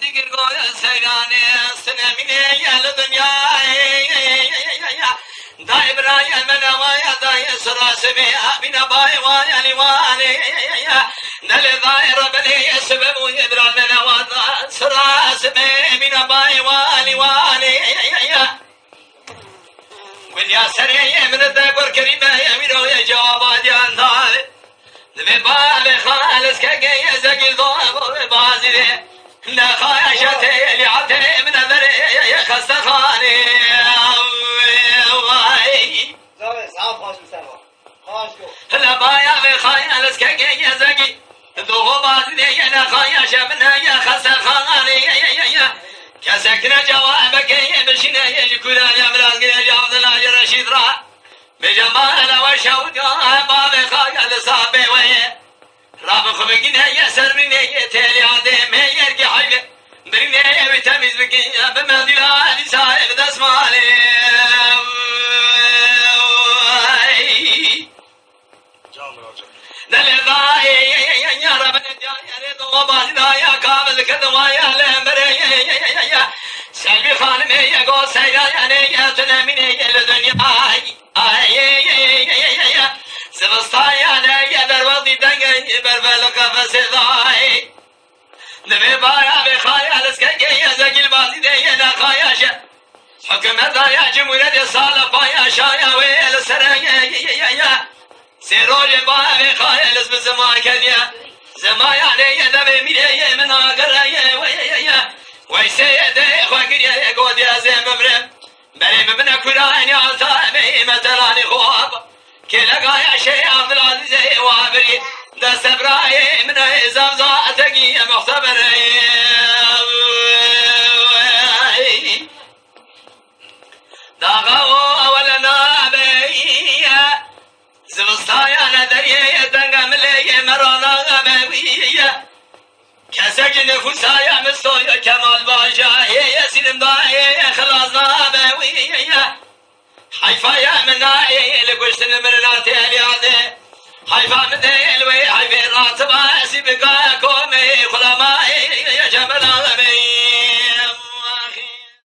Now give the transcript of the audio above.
ذكر قول سيراني سنميني يا الدنيا دا إبراهيم من وايا دا يسرى سميها بنا باي وايا لواني نل ظاهر بني سبب إبراهيم من وايا سرى سمي بنا باي والي والي وليا سري من الدبر كريمة يميرو يا جواب جان دار ببال خالص كجي زقل ضاب بازي لا خايشتي اللي عتني من ذري يا خستخاني لا بايا بخايا لسكي زقي ذو بازي انا خايش منها يا خستخاني كسكنا جوابك بشنا يجكل يا ملاك يا عبد الله يا رشيد را بجمال وشوق باب خايا لصابي ويه راب خبقنا يا سرني تالي عدم يرجع حيله برني وتميز بك بمديلا لسائق دسمالي دلذاي يا رب يا رضا وبازنا يا كامل كدما يا لمري سلبي خانم يا جو سيرا يا تنامين يا الدنيا اي سبستايا يا دروازي دنگي بربلك فسداي نبي بايا بخايا لسكي يا زقل بازي دي يا خاياش حكمت يا جمهورية صالح بايا شايا ويل سرايا سيروج بايا بخايا لسب زمان كديا زمان علي دبي ميري من اغرايا ويا ويسيدي خوكريا يقود يا زين بمرم بري من كراني عطامي متلاني خواب كلا يا شيء عبد العزيز وابري دا سبراي من زمزاتك يا مختبر داغو ولا نابي زمستايا ندري دنگم لي مرانا غبوية كسك نفوسايا مستويا كمال باشا يا سلم داي خلاص نابوية حيفا يا مناي لقشتن من تالي عدي حيفا من ديل وي حيفا راتبا سيبقا كومي خلما يا جمال غبي